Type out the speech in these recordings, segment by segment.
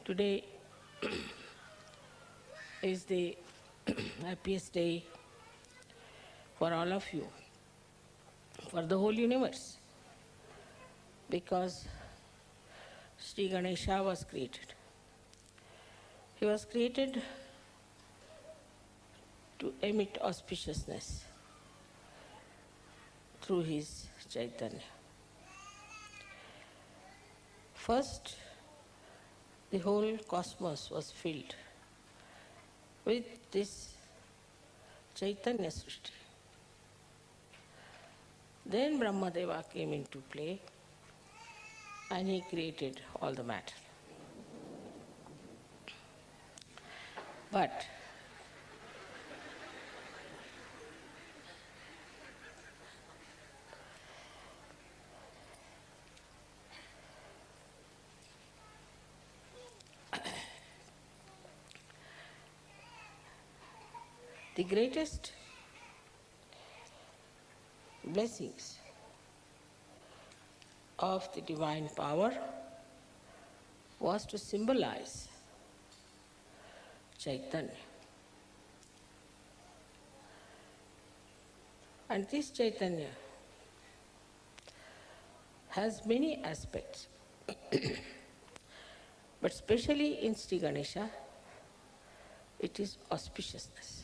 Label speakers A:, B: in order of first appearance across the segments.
A: Today is the happiest day for all of you, for the whole universe, because Shri Ganesha was created. He was created to emit auspiciousness through his Chaitanya. First, the whole cosmos was filled with this Chaitanya Srishti. Then Brahmadeva came into play and he created all the matter. But the greatest blessings of the divine power was to symbolize Chaitanya. And this Chaitanya has many aspects, but especially in Shri Ganesha, it is auspiciousness.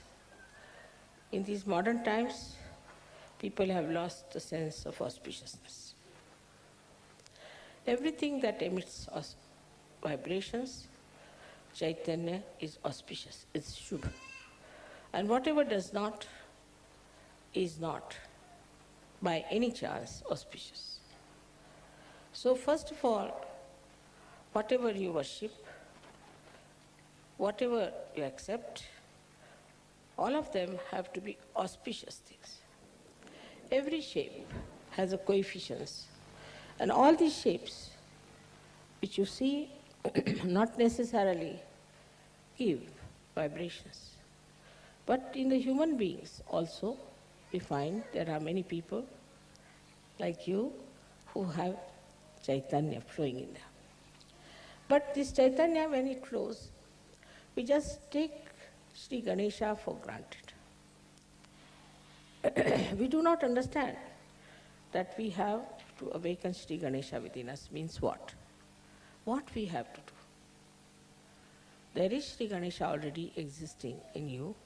A: In these modern times, people have lost the sense of auspiciousness. Everything that emits vibrations, Chaitanya is auspicious, it's Shubha. And whatever does not, is not by any chance auspicious. So first of all, whatever you worship, whatever you accept, all of them have to be auspicious things. Every shape has a coefficients, and all these shapes which you see not necessarily give vibrations. But in the human beings also, we find there are many people like you who have Chaitanya flowing in them. But this Chaitanya, when it flows, we just take Shri Ganesha for granted. We do not understand that we have to awaken Shri Ganesha within us means what? What we have to do. There is Shri Ganesha already existing in you.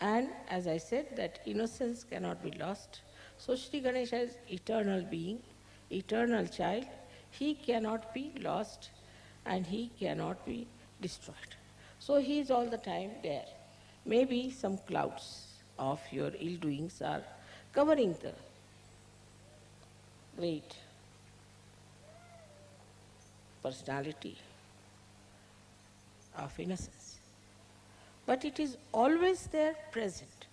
A: And as I said, that innocence cannot be lost. So Shri Ganesha is eternal being, eternal child. He cannot be lost and he cannot be destroyed. So he is all the time there. Maybe some clouds of your ill doings are covering the great personality of innocence. But it is always there present.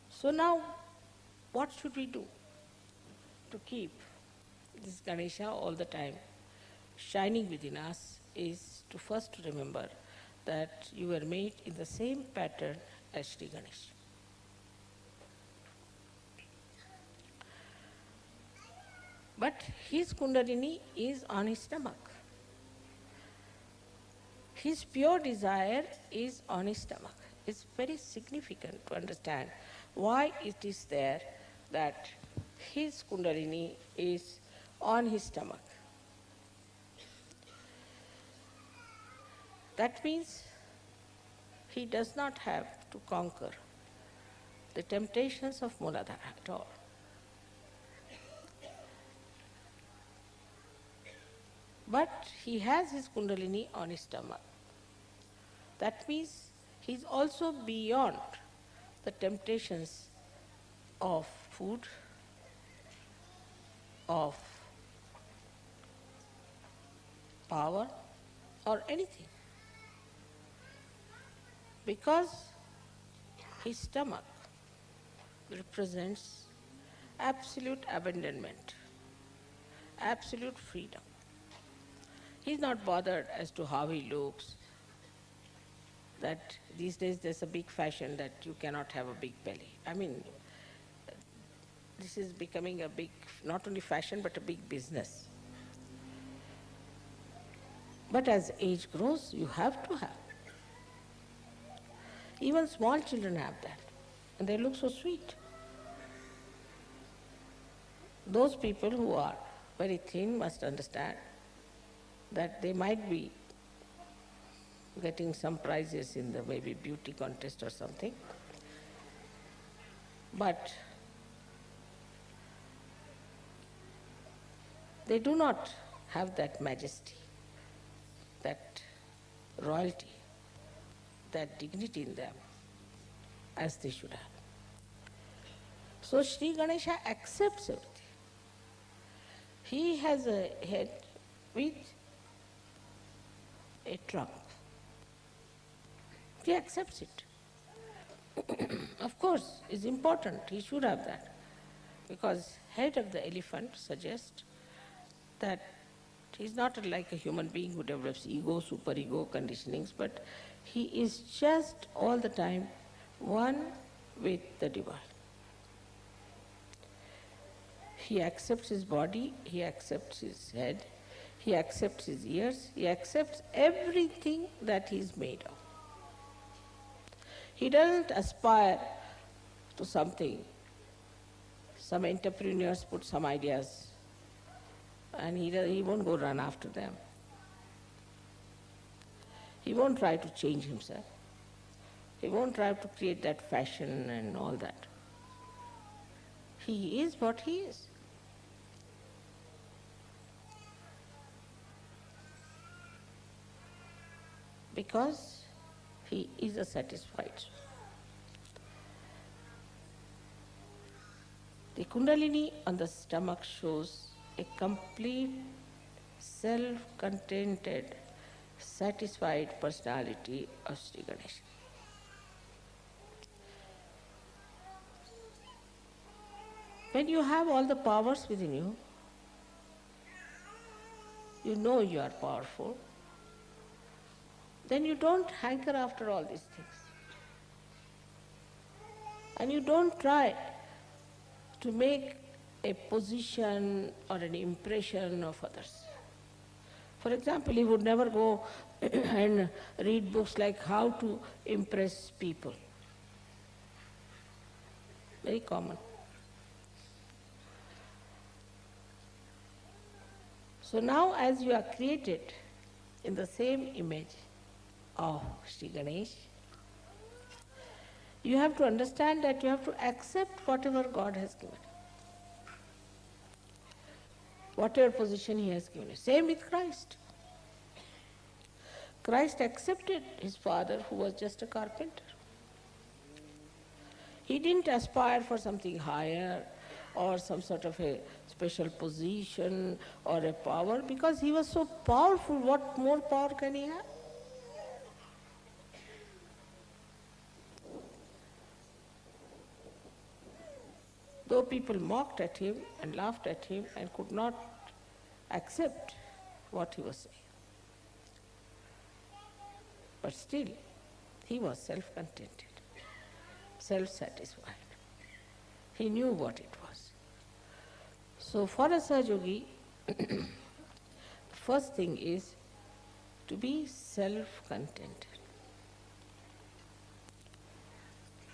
A: So now, what should we do to keep this Ganesha all the time shining within us is to first remember that you were made in the same pattern as Shri Ganesha. But his kundalini is on his stomach. His pure desire is on his stomach. It's very significant to understand why it is there that his kundalini is on his stomach. That means he does not have to conquer the temptations of Muladhara at all. But he has his kundalini on his stomach. That means he is also beyond the temptations of food, of power, or anything. Because his stomach represents absolute abandonment, absolute freedom. He's not bothered as to how he looks, that these days there's a big fashion that you cannot have a big belly. I mean, this is becoming a big, not only fashion, but a big business. But as age grows, you have to have. Even small children have that, and they look so sweet. Those people who are very thin must understand that they might be getting some prizes in the maybe beauty contest or something, but they do not have that majesty, that royalty, that dignity in them as they should have. So Shri Ganesha accepts everything. He has a head with a trunk. He accepts it. Of course, it's important, he should have that, because head of the elephant suggests that he's not like a human being who develops ego, superego, conditionings, but he is just all the time one with the divine. He accepts his body, he accepts his head, he accepts his ears, he accepts everything that he is made of. He doesn't aspire to something. Some entrepreneurs put some ideas and he won't go run after them. He won't try to change himself. He won't try to create that fashion and all that. He is what he is. Because he is a satisfied soul. The kundalini on the stomach shows a complete, self-contented, satisfied personality of Shri Ganesha. When you have all the powers within you, you know you are powerful, then you don't hanker after all these things. And you don't try to make a position or an impression of others. For example, he would never go and read books like how to impress people. Very common. So now as you are created in the same image of Shri Ganesh, you have to understand that you have to accept whatever God has given. Whatever position he has given you. Same with Christ. Christ accepted his father who was just a carpenter. He didn't aspire for something higher or some sort of a special position or a power, because he was so powerful. What more power can he have? Though people mocked at him and laughed at him and could not accept what he was saying. But still, he was self-contented, self-satisfied. He knew what it was. So for a Sahajayogi, the first thing is to be self-contented.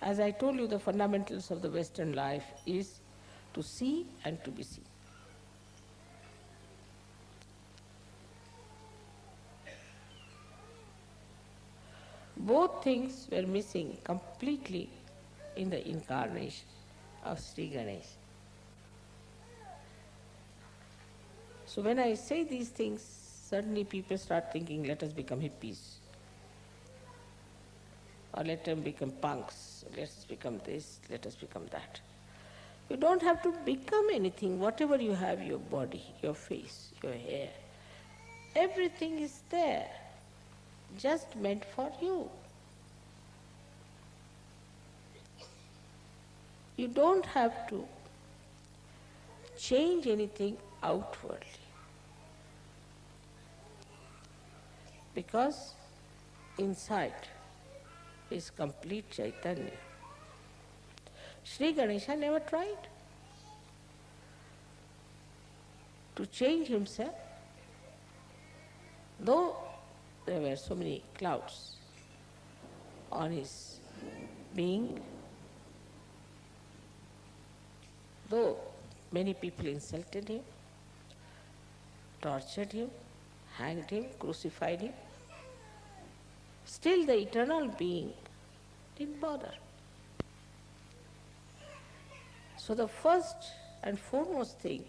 A: As I told you, the fundamentals of the Western life is to see and to be seen. Both things were missing completely in the incarnation of Shri Ganesha. So when I say these things, suddenly people start thinking, let us become hippies. Or let them become punks, let us become this, let us become that. You don't have to become anything. Whatever you have, your body, your face, your hair, everything is there, just meant for you. You don't have to change anything outwardly, because inside is complete Chaitanya. Shri Ganesha never tried. to change himself, though there were so many clouds on his being, though many people insulted him, tortured him, hanged him, crucified him, still the eternal being didn't bother. So the first and foremost thing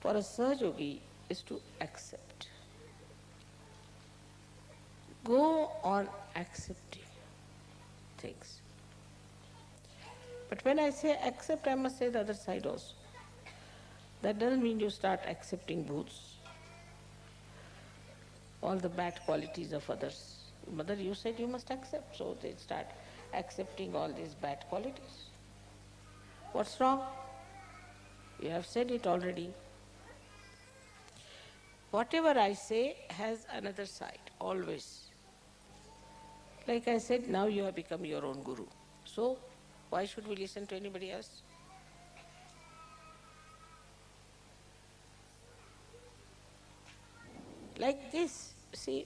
A: for a Sahajayogi is to accept. Go on accepting things. But when I say accept, I must say the other side also. That doesn't mean you start accepting booths, all the bad qualities of others. Mother, you said you must accept, so they start accepting all these bad qualities. What's wrong? You have said it already. Whatever I say has another side, always. Like I said, now you have become your own guru. So, why should we listen to anybody else? Like this, see,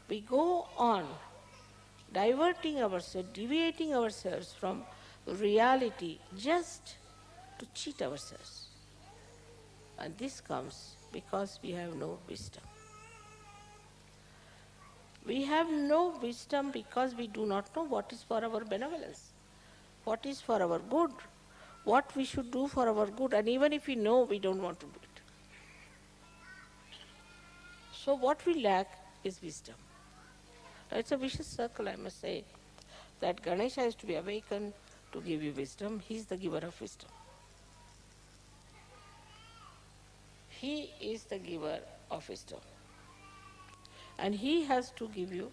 A: we go on diverting ourselves, deviating ourselves from reality just to cheat ourselves. And this comes because we have no wisdom. We have no wisdom because we do not know what is for our benevolence, what is for our good, what we should do for our good, and even if we know, we don't want to do it. So what we lack is wisdom. It's a vicious circle, I must say, that Ganesha is to be awakened to give you wisdom. He is the giver of wisdom. He is the giver of wisdom. And he has to give you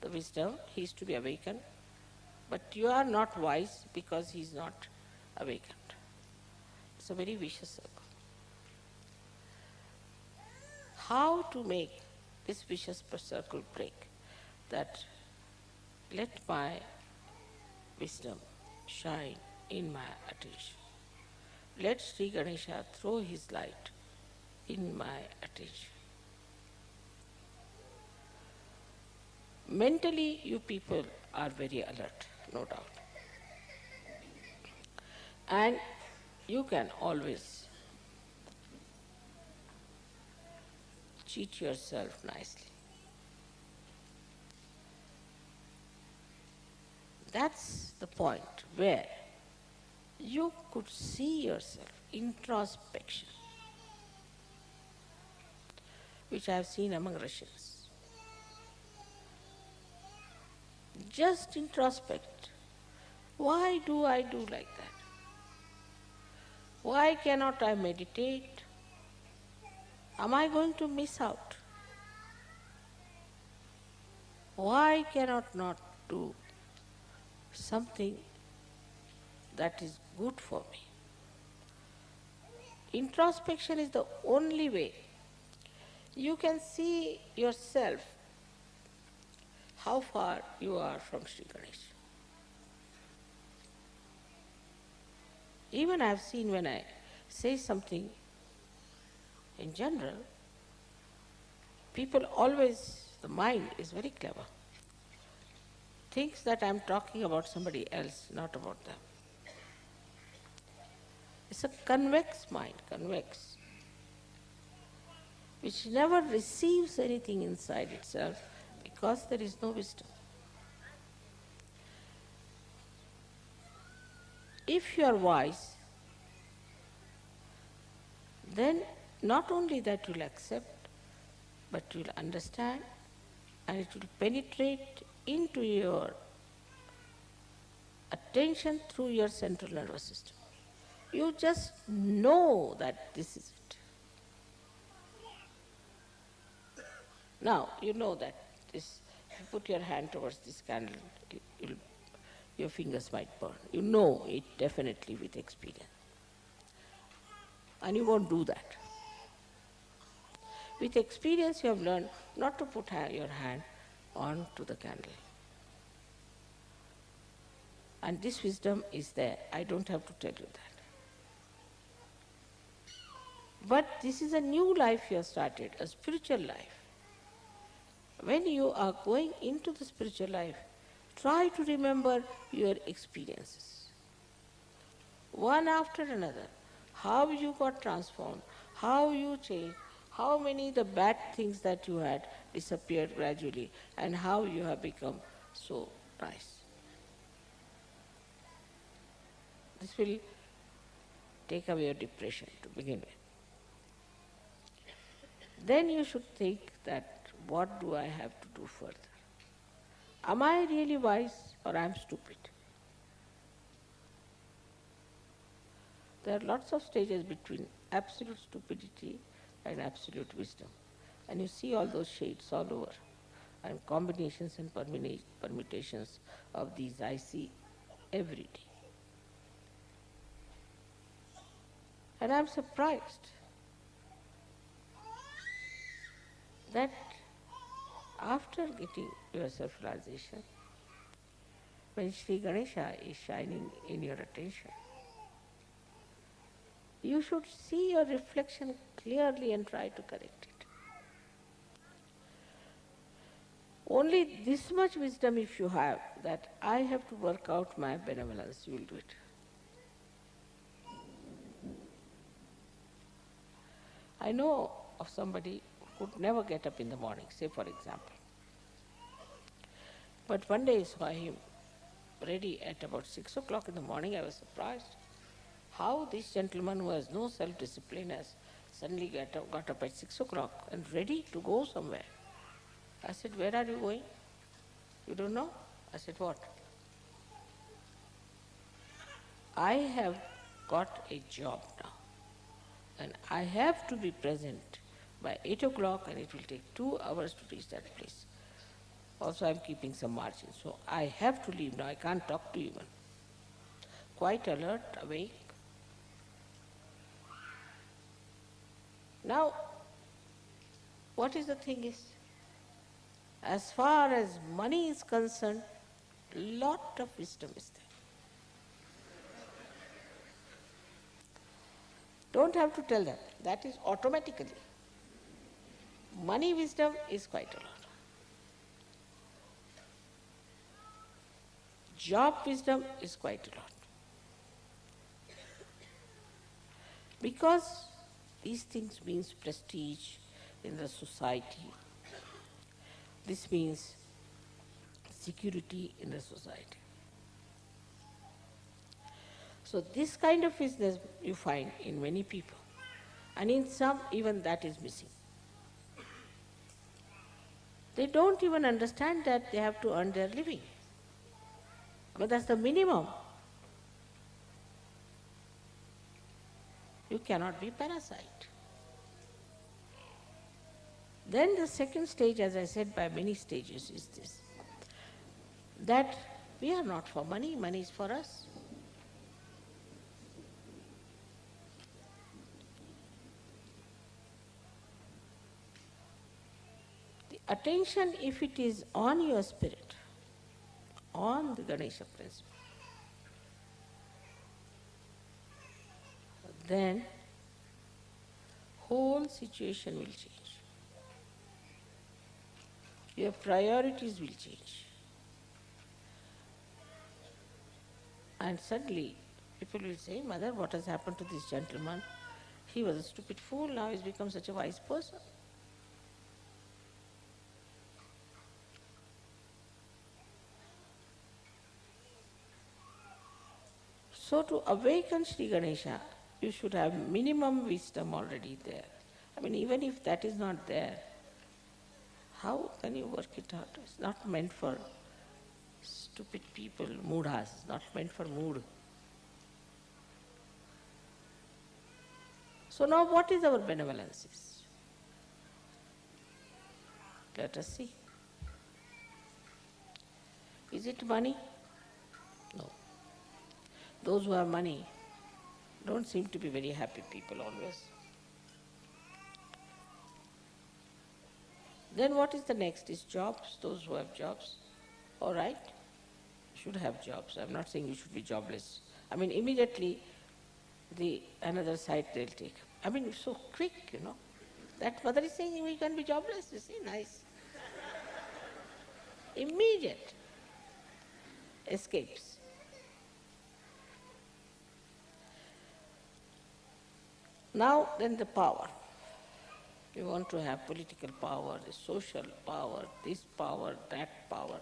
A: the wisdom. He is to be awakened. But you are not wise because he is not awakened. It's a very vicious circle. How to make this vicious circle break? That let my wisdom shine in my attention. Let Shri Ganesha throw his light in my attention. Mentally, you people are very alert, no doubt. And you can always cheat yourself nicely. That's the point where you could see yourself, introspection, which I have seen among Russians. Just introspect. Why do I do like that? Why cannot I meditate? Am I going to miss out? Why cannot not do something that is good for me? Introspection is the only way you can see yourself, how far you are from Shri Ganesha. Even I have seen when I say something in general, people always, the mind is very clever, thinks that I am talking about somebody else, not about them. It's a convex mind, convex, which never receives anything inside itself because there is no wisdom. If you are wise, then not only that you will accept, but you will understand and it will penetrate into your attention through your central nervous system. You just know that this is it. Now, you know that this, if you put your hand towards this candle, your fingers might burn. You know it definitely with experience. And you won't do that. With experience you have learned not to put your hand onto the candle. And this wisdom is there. I don't have to tell you that. But this is a new life you have started, a spiritual life. When you are going into the spiritual life, try to remember your experiences, one after another, how you got transformed, how you changed, how many the bad things that you had disappeared gradually, and how you have become so nice. This will take away your depression to begin with. Then you should think that, what do I have to do further? Am I really wise or I am stupid? There are lots of stages between absolute stupidity and absolute wisdom. And you see all those shades all over. And combinations and permutations of these I see every day. And I'm surprised that after getting your self-realization, when Shri Ganesha is shining in your attention, you should see your reflection clearly and try to correct it. Only this much wisdom if you have, that I have to work out my benevolence, you will do it. I know of somebody who could never get up in the morning, say for example. But one day I saw him ready at about 6 o'clock in the morning. I was surprised how this gentleman who has no self-discipline has suddenly got up at 6 o'clock and ready to go somewhere. I said, where are you going? You don't know? I said, what? I have got a job now and I have to be present by 8 o'clock and it will take 2 hours to reach that place. Also, I'm keeping some margin, so I have to leave now. I can't talk to you even. Quite alert, awake. Now, what is the thing is, as far as money is concerned, lot of wisdom is there. Don't have to tell them. That is automatically. Money wisdom is quite a lot. Job wisdom is quite a lot. Because these things means prestige in the society. This means security in the society. So this kind of business you find in many people. And in some, even that is missing. They don't even understand that they have to earn their living. But that's the minimum. You cannot be parasite. Then the second stage, as I said, by many stages, is this, that we are not for money, money is for us. The attention, if it is on your spirit, on the Ganesha principle, then whole situation will change. Your priorities will change. And suddenly people will say, Mother, what has happened to this gentleman? He was a stupid fool, now he's become such a wise person. So to awaken Shri Ganesha, you should have minimum wisdom already there. I mean, even if that is not there, how can you work it out? It's not meant for stupid people, moodhas, it's not meant for mood. So now what is our benevolence? Let us see. Is it money? No. Those who have money don't seem to be very happy people always. Then what is the next? Is jobs, those who have jobs. All right, you should have jobs. I'm not saying you should be jobless. I mean, immediately another side they'll take. I mean, so quick, That mother is saying we can be jobless, you see, nice. Immediate escapes. Now then the power. You want to have political power, social power, this power, that power,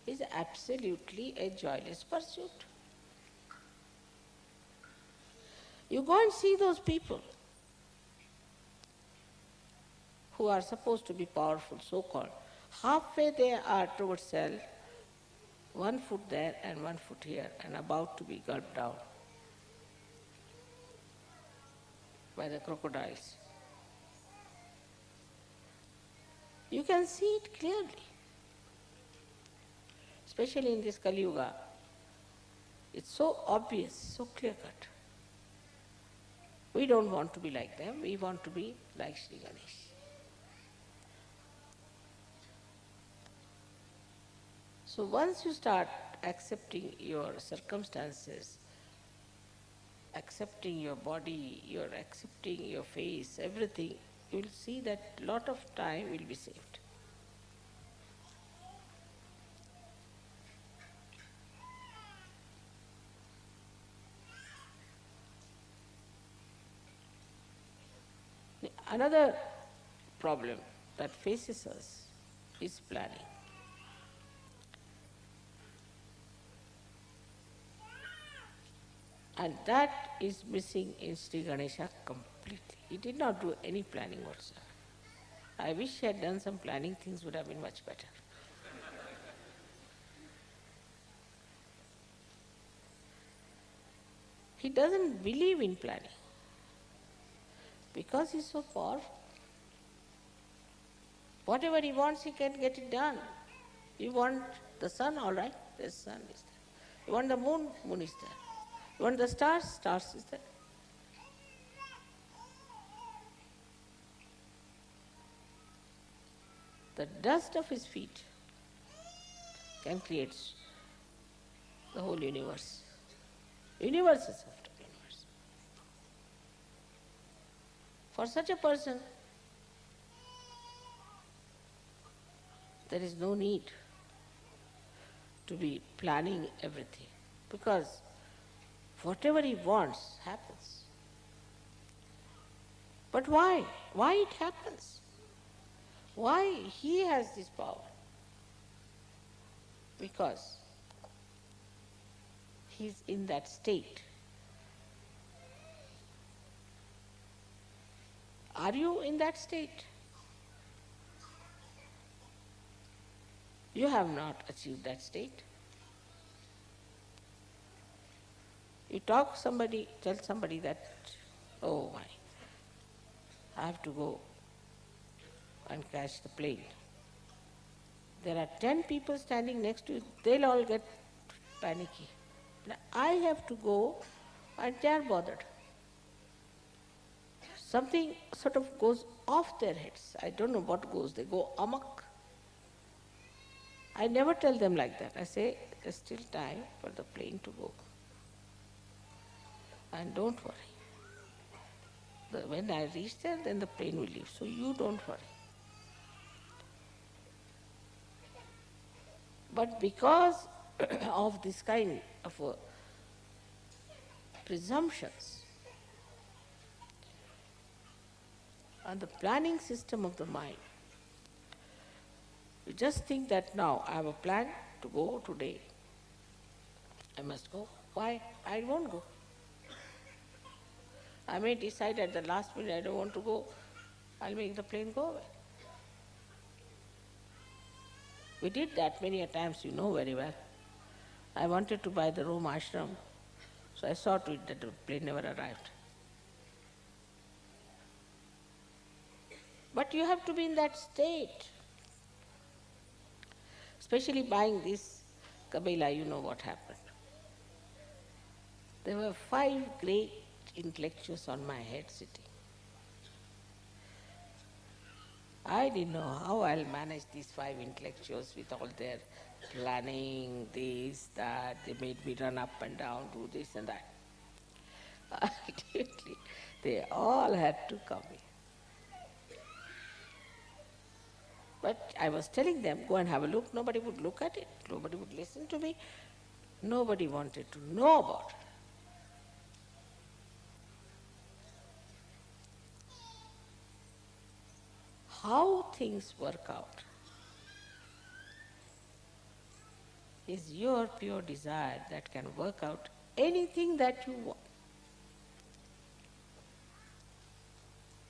A: is absolutely a joyless pursuit. You go and see those people who are supposed to be powerful, so-called. Halfway they are towards self, 1 foot there and 1 foot here, and about to be gulped down by the crocodiles. You can see it clearly, especially in this Kali Yuga. It's so obvious, so clear-cut. We don't want to be like them, we want to be like Shri Ganesh. So once you start accepting your circumstances, accepting your body, you're accepting your face, everything, you will see that a lot of time will be saved. Another problem that faces us is planning. And that is missing in Shri Ganesha completely. He did not do any planning whatsoever. I wish he had done some planning, things would have been much better. He doesn't believe in planning because he's so powerful. Whatever he wants, he can get it done. You want the sun, all right, the sun is there. You want the moon, moon is there. You want the stars, stars is there. The dust of his feet can create the whole universe. Universes after universe. For such a person, there is no need to be planning everything, because whatever he wants happens. But why? Why it happens? Why he has this power? Because he's in that state. Are you in that state? You have not achieved that state. You tell somebody that, oh my, I have to go and catch the plane. There are 10 people standing next to you, they'll all get panicky. Now, I have to go and they are bothered. Something sort of goes off their heads. I don't know what goes, they go amok. I never tell them like that. I say, there's still time for the plane to go. And don't worry. When I reach there, then the plane will leave. So you don't worry. But because of this kind of presumptions and the planning system of the mind, you just think that now I have a plan to go today. I must go. Why? I won't go. I may decide at the last minute I don't want to go. I'll make the plane go away. We did that many a times, you know very well. I wanted to buy the Rome ashram, so I saw to it that the plane never arrived. But you have to be in that state. Especially buying this Cabella, you know what happened. There were 5 great intellectuals on my head sitting. I didn't know how I'll manage these 5 intellectuals with all their planning, this, that. They made me run up and down, do this and that. Ultimately, They all had to come here. But I was telling them, go and have a look. Nobody would look at it. Nobody would listen to me. Nobody wanted to know about it. How things work out is your pure desire that can work out anything that you want.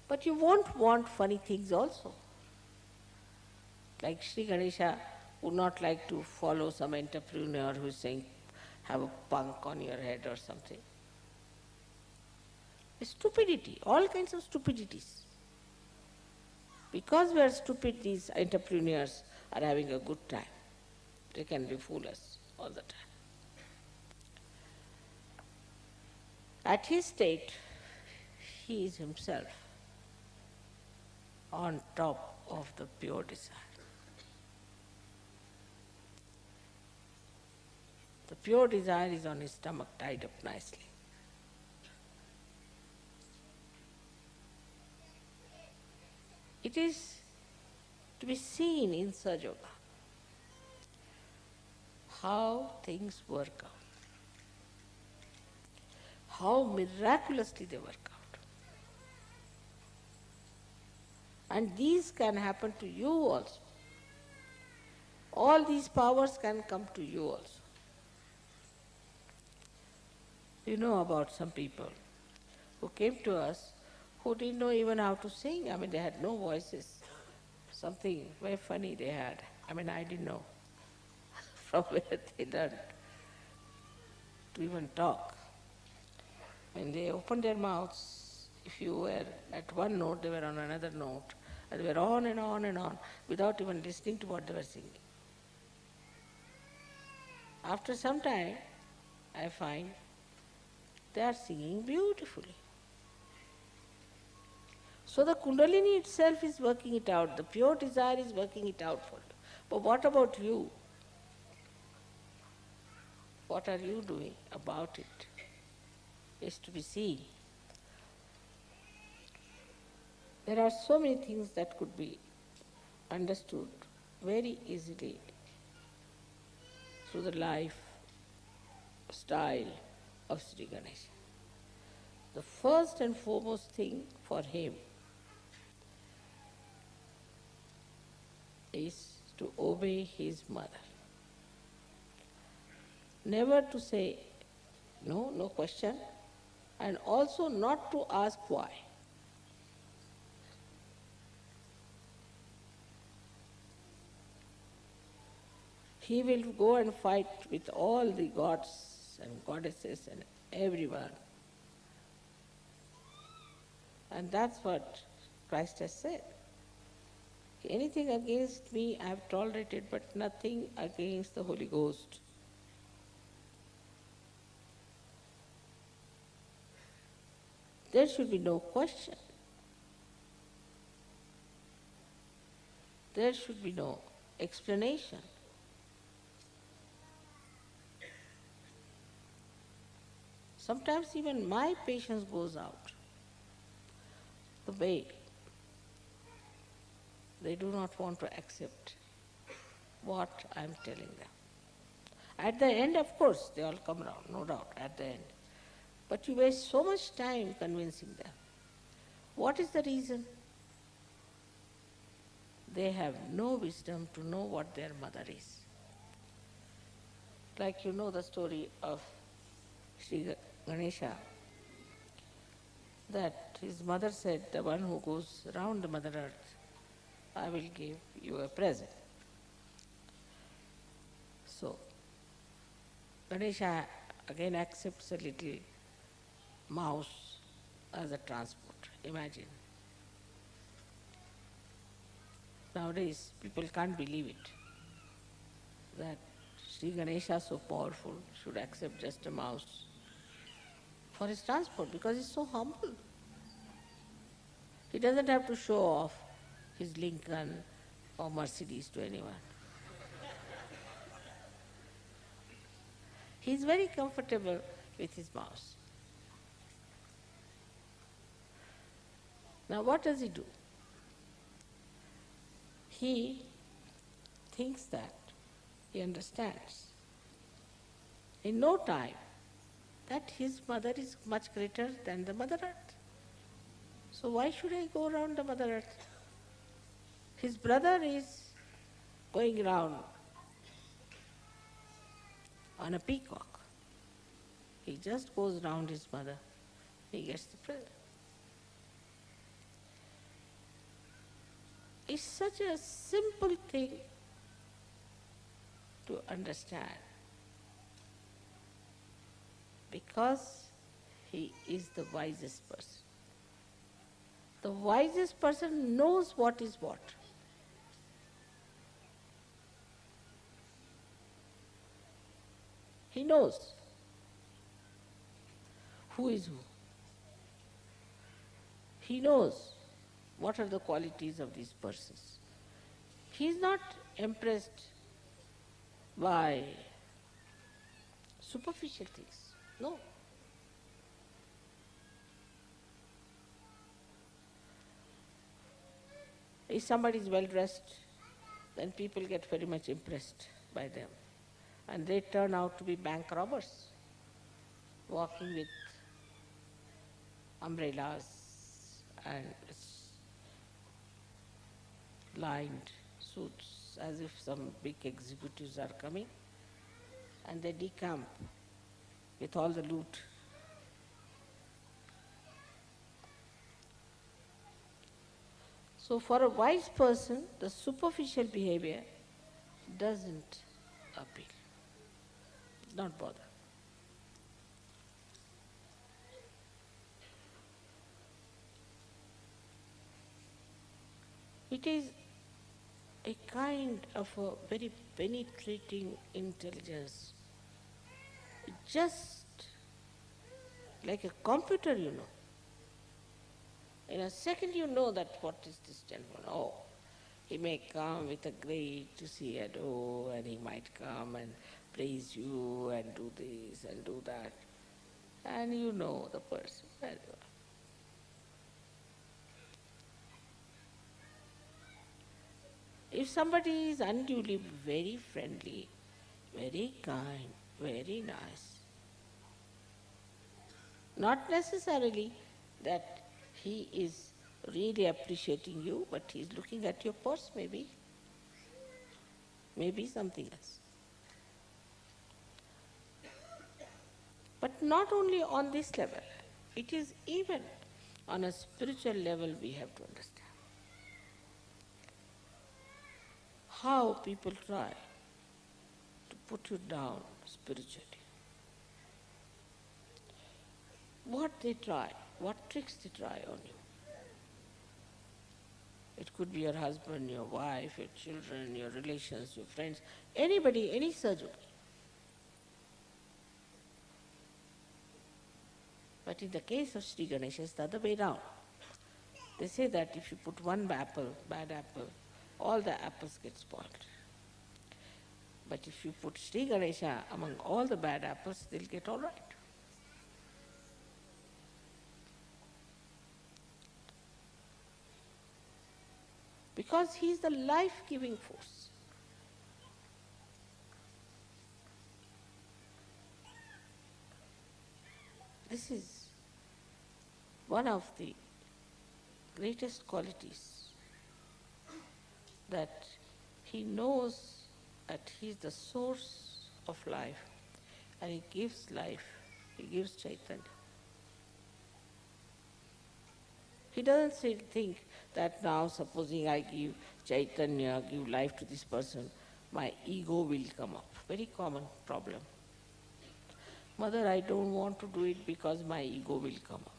A: But you won't want funny things also. Like Shri Ganesha would not like to follow some entrepreneur who is saying, have a punk on your head or something. Stupidity, all kinds of stupidities. Because we are stupid, these entrepreneurs are having a good time. They can befool us all the time. At his state, he is himself on top of the pure desire. The pure desire is on his stomach, tied up nicely. It is to be seen in sahajayoga how things work out, how miraculously they work out. And these can happen to you also. All these powers can come to you also. You know about some people who came to us who didn't know even how to sing. I mean, they had no voices. Something very funny they had. I mean, I didn't know from where they learned to even talk. When they opened their mouths, if you were at one note, they were on another note. And they were on and on and on without even listening to what they were singing. After some time, I find they are singing beautifully. So the kundalini itself is working it out. The pure desire is working it out for you. But what about you? What are you doing about it? Is to be seen. There are so many things that could be understood very easily through the life style of Shri Ganesha. The first and foremost thing for him is to obey his mother. Never to say no, no question, and also not to ask why. He will go and fight with all the gods and goddesses and everyone. And that's what Christ has said. Anything against me I have tolerated, but nothing against the Holy Ghost. There should be no question. There should be no explanation. Sometimes even my patience goes out. The way they do not want to accept what I am telling them. At the end, of course, they all come around, no doubt, at the end. But you waste so much time convincing them. What is the reason? They have no wisdom to know what their mother is. Like you know the story of Shri Ganesha, that his mother said, the one who goes around the Mother Earth, I will give you a present. So, Ganesha again accepts a little mouse as a transport. Imagine. Nowadays, people can't believe it, that Shri Ganesha, so powerful, should accept just a mouse for his transport, because he's so humble. He doesn't have to show off his Lincoln or Mercedes to anyone. He's very comfortable with his mouse. Now what does he do? He thinks that he understands in no time that his mother is much greater than the Mother Earth. So why should I go around the Mother Earth? His brother is going around on a peacock. He just goes round his mother. He gets the present. It's such a simple thing to understand, because he is the wisest person. The wisest person knows what is what. He knows who is who. He knows what are the qualities of these persons. He is not impressed by superficial things. No. If somebody is well dressed, then people get very much impressed by them. And they turn out to be bank robbers, walking with umbrellas and lined suits, as if some big executives are coming, and they decamp with all the loot. So for a wise person, the superficial behavior doesn't appeal, not bother. It is a kind of a very penetrating intelligence, just like a computer, you know. In a second you know that what is this telephone. Oh, he may come with a great CDO, and he might come and praise you and do this and do that. And you know the person very well. If somebody is unduly very friendly, very kind, very nice, not necessarily that he is really appreciating you, but he is looking at your purse maybe, maybe something else. But not only on this level, it is even on a spiritual level we have to understand how people try to put you down spiritually. What they try, what tricks they try on you. It could be your husband, your wife, your children, your relations, your friends, anybody, any surgery. But in the case of Shri Ganesha, it's the other way round. They say that if you put one apple, bad apple, all the apples get spoiled. But if you put Shri Ganesha among all the bad apples, they'll get all right. Because he is the life-giving force. This is one of the greatest qualities, that he knows that he is the source of life, and he gives life, he gives Chaitanya. He doesn't think that now supposing I give Chaitanya, give life to this person, my ego will come up. Very common problem. Mother, I don't want to do it because my ego will come up.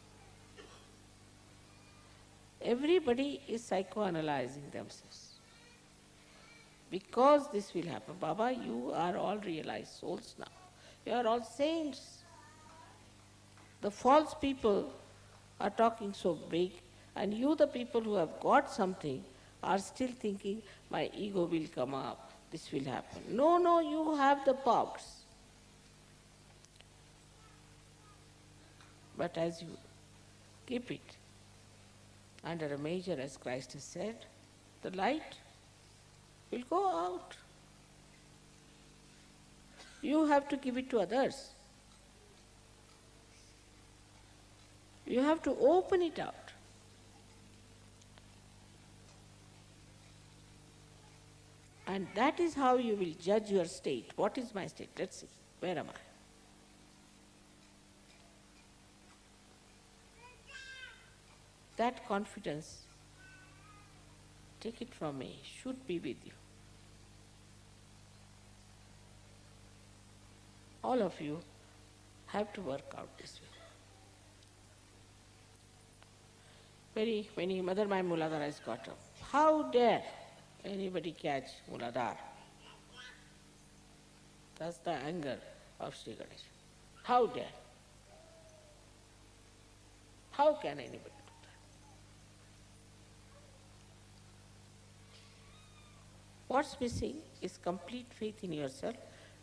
A: Everybody is psychoanalyzing themselves. Because this will happen. Baba, you are all realized souls now. You are all saints. The false people are talking so big, and you, the people who have got something, are still thinking, my ego will come up, this will happen. No, no, you have the powers. But as you keep it, under a measure, as Christ has said, the light will go out. You have to give it to others. You have to open it out. And that is how you will judge your state. What is my state? Let's see. Where am I? That confidence, take it from me, should be with you. All of you have to work out this way. Many Mother my Muladhara has got up. How dare anybody catch Muladhara? That's the anger of Shri Ganesha. How dare? How can anybody do that? What's missing is complete faith in yourself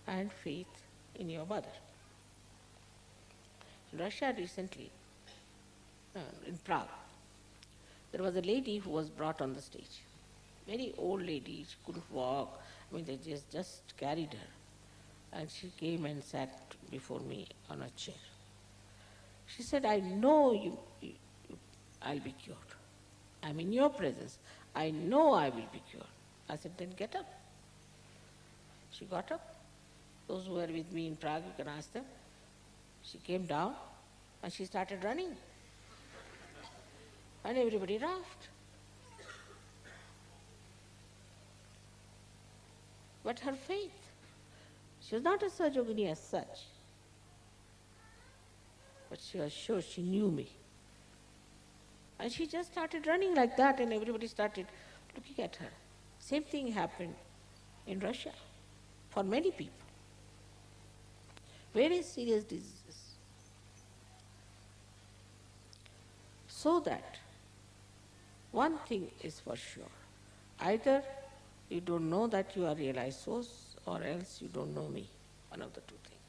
A: and faith in your mother. In Russia recently, in Prague, there was a lady who was brought on the stage. Very old lady, she couldn't walk. I mean, they just carried her. And she came and sat before me on a chair. She said, I know I'll be cured. I'm in your presence. I know I will be cured. I said, then get up. She got up. Those who were with me in Prague, you can ask them. She came down and she started running. And everybody laughed. But her faith, she was not a Sahajayogini as such, but she was sure she knew me. And she just started running like that and everybody started looking at her. Same thing happened in Russia for many people. Very serious diseases. So that one thing is for sure. Either you don't know that you are realized source, or else you don't know me. One of the two things.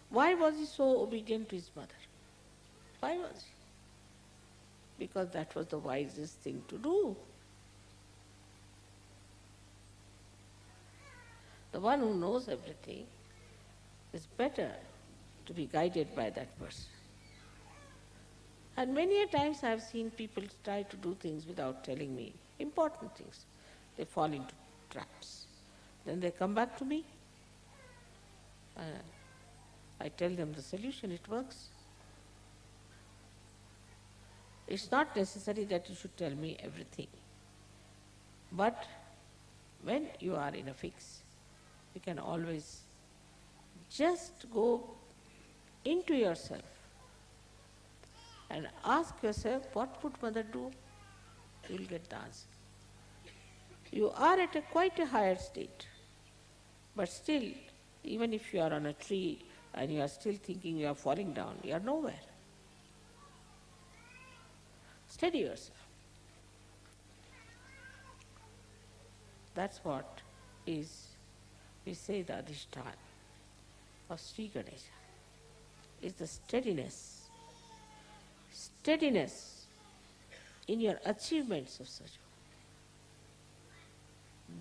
A: Why was he so obedient to his mother? Why was he? Because that was the wisest thing to do. The one who knows everything is better to be guided by that person. And many a times I have seen people try to do things without telling me important things. They fall into traps. Then they come back to me. I tell them the solution, it works. It's not necessary that you should tell me everything. But when you are in a fix, you can always just go into yourself and ask yourself, what would mother do? You will get the answer. You are at quite a higher state, but still, even if you are on a tree and you are still thinking you are falling down, you are nowhere. Steady yourself. That's what is, we say, the adhisthana of Shri Ganesha, is the steadiness. Steadiness in your achievements of such.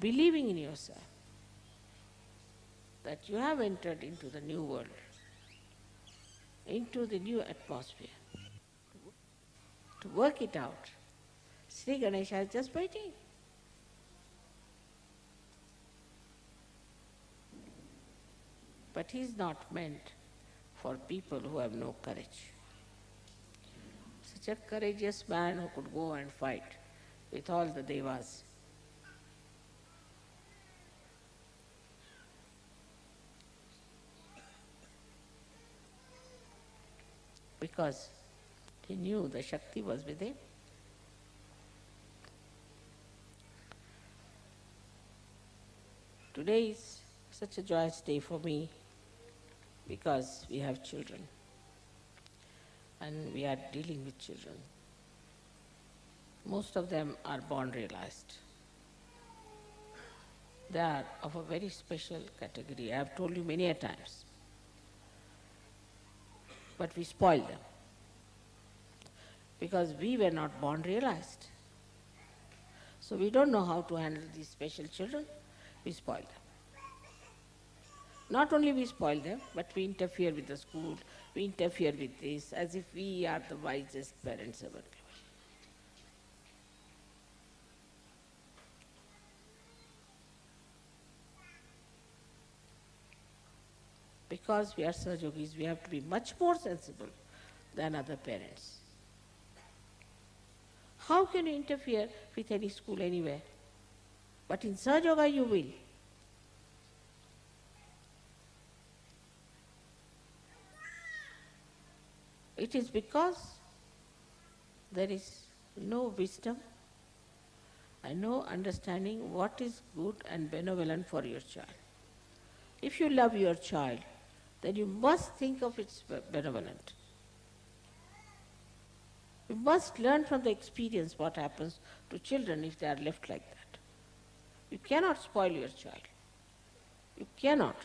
A: Believing in yourself that you have entered into the new world, into the new atmosphere. To work it out, Shri Ganesha is just waiting. But he is not meant for people who have no courage. Such a courageous man who could go and fight with all the devas. Because he knew the Shakti was with him. Today is such a joyous day for me because we have children and we are dealing with children. Most of them are born realized. They are of a very special category. I have told you many a times. But we spoil them. because we were not born realized. So we don't know how to handle these special children, we spoil them. Not only we spoil them, but we interfere with the school, we interfere with this, as if we are the wisest parents ever given. Because we are Sahajogis, we have to be much more sensible than other parents. How can you interfere with any school anywhere? But in Sahaja you will. It is because there is no wisdom and no understanding what is good and benevolent for your child. If you love your child, then you must think of its benevolent. You must learn from the experience what happens to children if they are left like that. You cannot spoil your child. You cannot.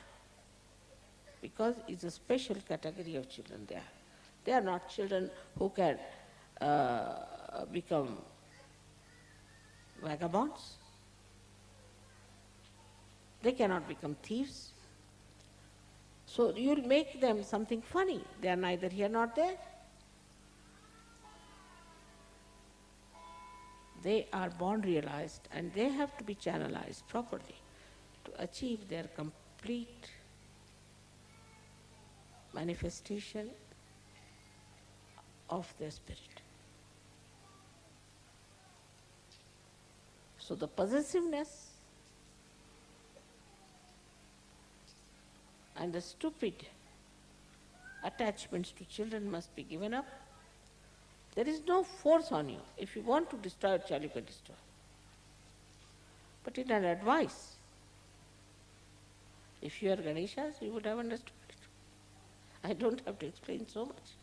A: Because it's a special category of children there. They are not children who can become vagabonds. They cannot become thieves. So you'll make them something funny. They are neither here nor there. They are born realized and they have to be channelized properly to achieve their complete manifestation of their spirit. So the possessiveness and the stupid attachments to children must be given up. There is no force on you. If you want to destroy a child, you can destroy. But in an advice, if you are Ganeshas, you would have understood it. I don't have to explain so much.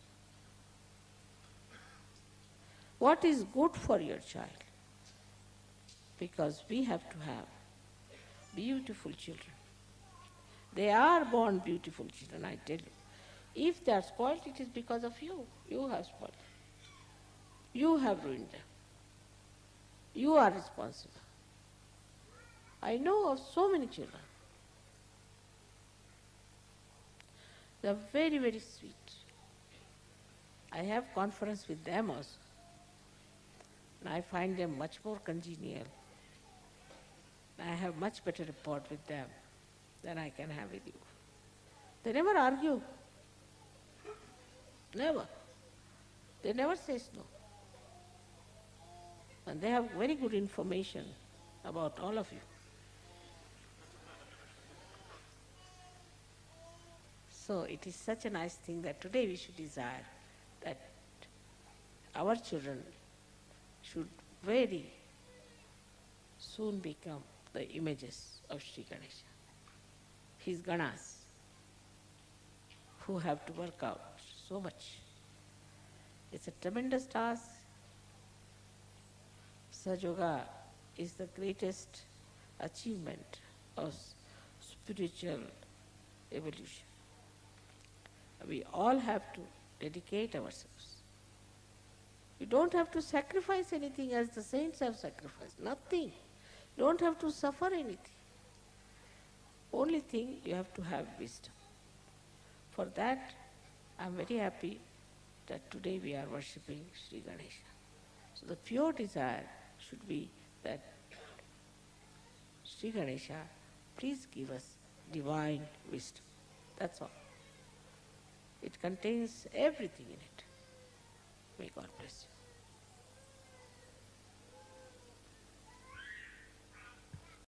A: What is good for your child? Because we have to have beautiful children. They are born beautiful children, I tell you. If they are spoiled, it is because of you. You have spoiled them. You have ruined them. You are responsible. I know of so many children. They are very, very sweet. I have conference with them also. And I find them much more congenial. I have much better rapport with them than I can have with you. They never argue. Never. They never say no. And they have very good information about all of you. So it is such a nice thing that today we should desire that our children should very soon become the images of Shri Ganesha, his Ganas, who have to work out so much. It's a tremendous task. Sahaja is the greatest achievement of spiritual evolution. We all have to dedicate ourselves. You don't have to sacrifice anything as the saints have sacrificed. Nothing. You don't have to suffer anything. Only thing, you have to have wisdom. For that, I am very happy that today we are worshipping Shri Ganesha. So the pure desire should be that Shri Ganesha, please give us divine wisdom. That's all. It contains everything in it. May God bless you.